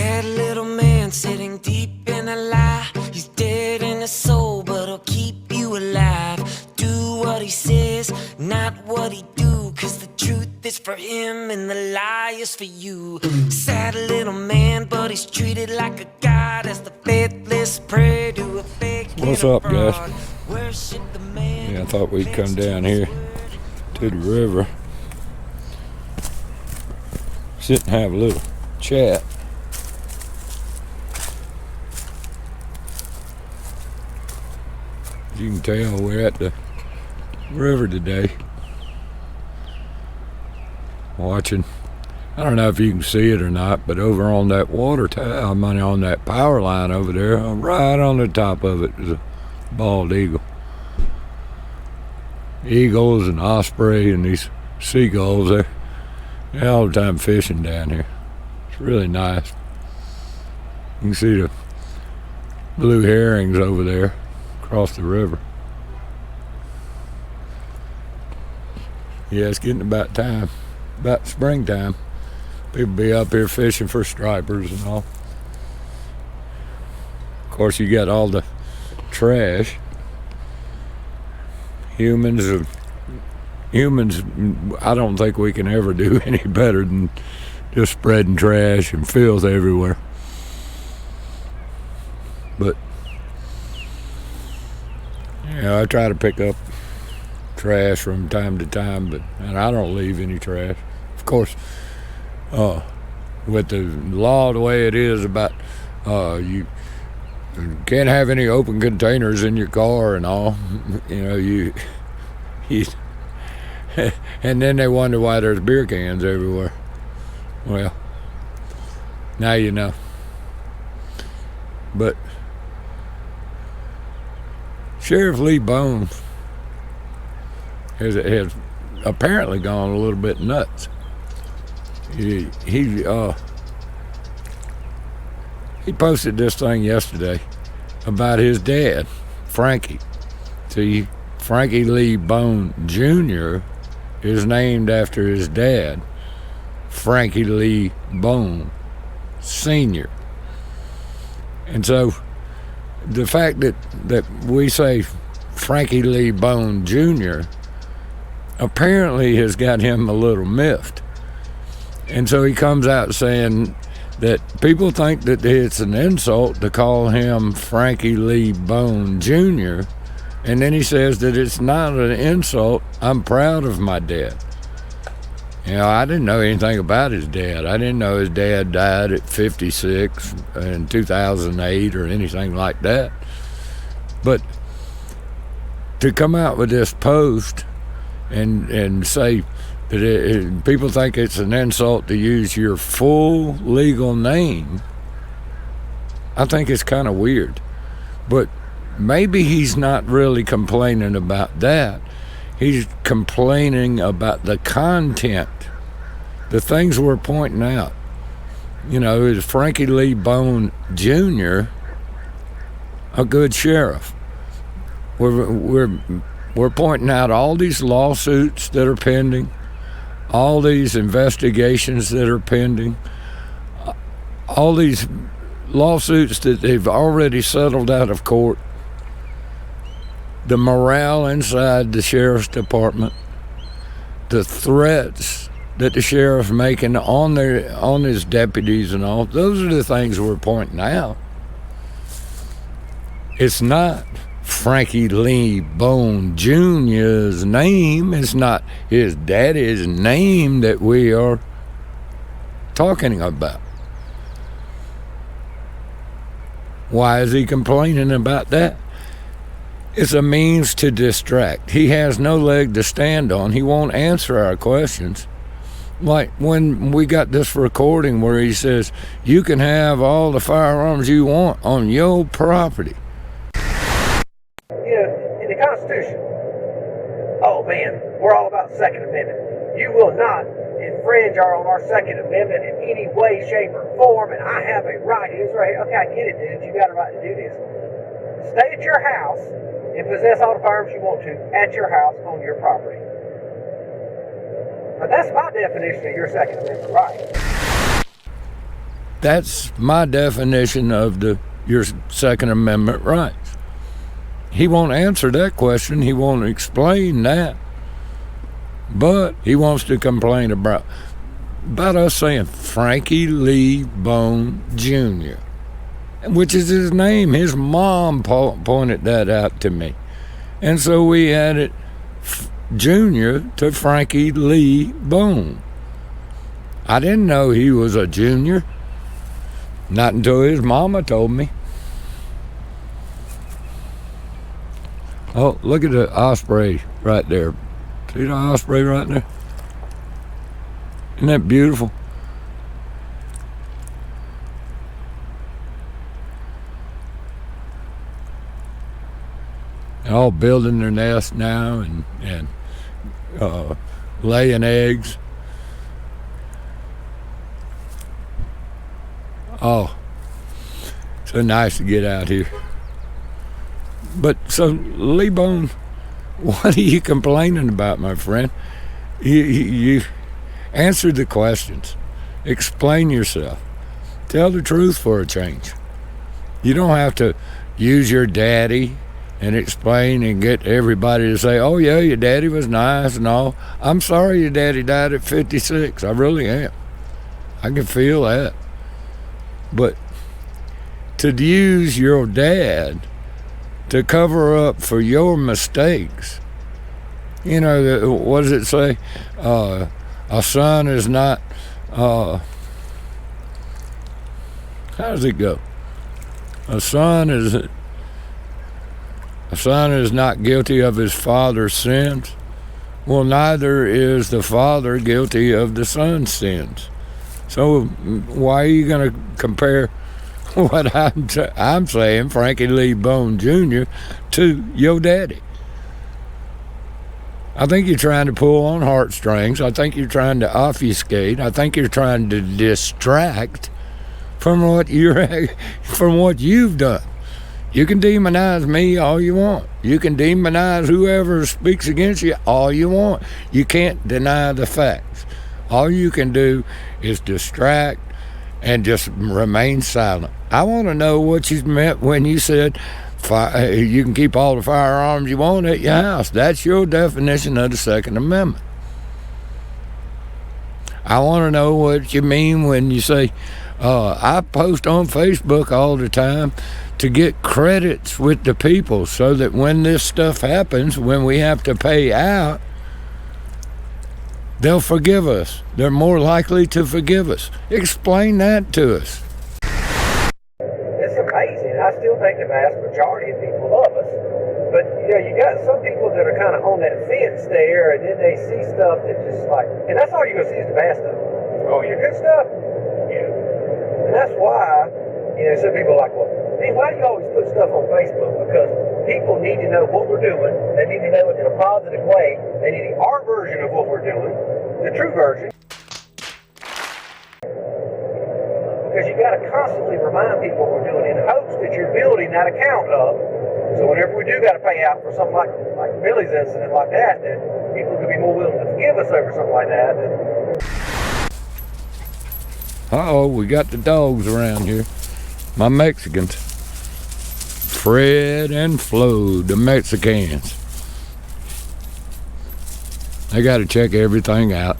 Sad little man sitting deep in a lie. He's dead in his soul, but he'll keep you alive. Do what he says, not what he do, 'cause the truth is for him and the lie is for you. Sad little man, but he's treated like a god as the faithless pray to a fake. What's up, guys? Yeah, I thought we'd come down here to the river, sit and have a little chat. As you can tell, we're at the river today, watching. I don't know if you can see it or not, but over on that water tower, on that power line over there, right on the top of it is a bald eagle. Eagles and osprey and these seagulls, they're all the time fishing down here. It's really nice. You can see the blue herrings over there across the river. Yeah, it's getting about time, about springtime. People be up here fishing for stripers and all. Of course, you got all the trash. Humans, I don't think we can ever do any better than just spreading trash and filth everywhere. But, you know, I try to pick up trash from time to time, and I don't leave any trash. Of course, with the law the way it is about you can't have any open containers in your car and all, you know, you and then they wonder why there's beer cans everywhere. Well, now you know. But Sheriff Lee Boan has apparently gone a little bit nuts. He posted this thing yesterday about his dad, Frankie. See, Frankie Lee Boan Jr. is named after his dad, Frankie Lee Boan Sr. And so the fact that we say Frankie Lee Boan Jr. apparently has got him a little miffed. And so he comes out saying that people think that it's an insult to call him Frankie Lee Boan Jr., and then he says that it's not an insult. I'm proud of my dad. You know, I didn't know anything about his dad. I didn't know his dad died at 56 in 2008 or anything like that. But to come out with this post and say that people think it's an insult to use your full legal name, I think it's kind of weird. But maybe he's not really complaining about that. He's complaining about the content, the things we're pointing out. You know, is Frankie Lee Boan Jr. a good sheriff? We're pointing out all these lawsuits that are pending, all these investigations that are pending, all these lawsuits that they've already settled out of court, the morale inside the sheriff's department, the threats that the sheriff's making on his deputies and all. Those are the things we're pointing out. It's not Frankie Lee Boan Jr.'s name. It's not his daddy's name that we are talking about. Why is he complaining about that? It's a means to distract. He has no leg to stand on. He won't answer our questions. Like when we got this recording where he says, you can have all the firearms you want on your property. You know, in the Constitution, oh man, we're all about Second Amendment. You will not infringe on our Second Amendment in any way, shape, or form, and I have a right. It is right. Okay, I get it, dude. You got a right to do this. Stay at your house and possess all the firearms you want to at your house on your property. Now, that's my definition of your Second Amendment right. That's my definition of your Second Amendment rights. He won't answer that question. He won't explain that. But he wants to complain about us saying Frankie Lee Boan Jr., which is his name. His mom pointed that out to me. And so we added Junior to Frankie Lee Boan. I didn't know he was a junior. Not until his mama told me. Oh, look at the osprey right there. See the osprey right there? Isn't that beautiful? They're all building their nest now and laying eggs. Oh, so nice to get out here. But so, Lee Boan, what are you complaining about, my friend? You answer the questions. Explain yourself. Tell the truth for a change. You don't have to use your daddy and explain and get everybody to say, oh yeah, your daddy was nice and all. I'm sorry your daddy died at 56. I really am. I can feel that. But to use your dad to cover up for your mistakes, you know, what does it say? A son is not, how does it go? A son is not guilty of his father's sins. Well, neither is the father guilty of the son's sins. So why are you going to compare what I'm saying, Frankie Lee Boan Jr., to your daddy? I think you're trying to pull on heartstrings. I think you're trying to obfuscate. I think you're trying to distract from what you've done. You can demonize me all you want. You can demonize whoever speaks against you all you want. You can't deny the facts. All you can do is distract and just remain silent. I want to know what you meant when you said you can keep all the firearms you want at your house. That's your definition of the Second Amendment. I want to know what you mean when you say, I post on Facebook all the time to get credits with the people so that when this stuff happens, when we have to pay out, they'll forgive us. They're more likely to forgive us. Explain that to us. It's amazing. I still think the vast majority of people love us. But, you know, you got some people that are kind of on that fence there, and then they see stuff that just like, and that's all you're going to see is the bad stuff. Oh, your good stuff? Yeah. And that's why, you know, some people are like, well, hey, why do you always put stuff on Facebook? Because people need to know what we're doing. They need to know it in a positive way. They need our version of what we're doing, the true version. Because you got to constantly remind people what we're doing in hopes that you're building that account up. So whenever we do got to pay out for something like Billy's incident like that, then people could be more willing to forgive us over something like that. Uh-oh, we got the dogs around here. My Mexicans. Fred and Flo, the Mexicans. They got to check everything out.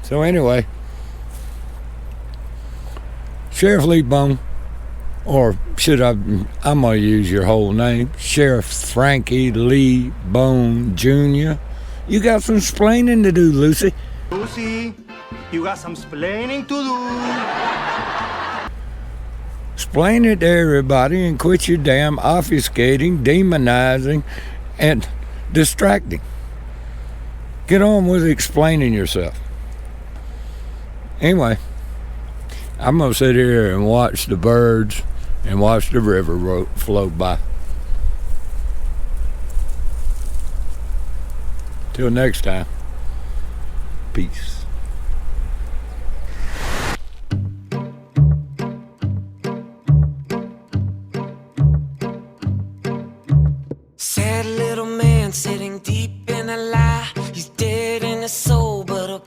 So anyway, Sheriff Lee Boan, or I'm going to use your whole name, Sheriff Frankie Lee Boan Jr. You got some splaining to do, Lucy. Lucy, you got some splaining to do. Explain it to everybody and quit your damn obfuscating, demonizing, and distracting. Get on with explaining yourself. Anyway, I'm going to sit here and watch the birds and watch the river float by. Till next time, peace. Sad little man sitting deep in a lie. He's dead in his soul, but he'll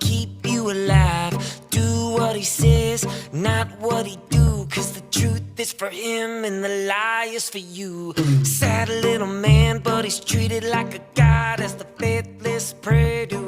is for him and the lie is for you. Sad little man, but he's treated like a god as the faithless prey to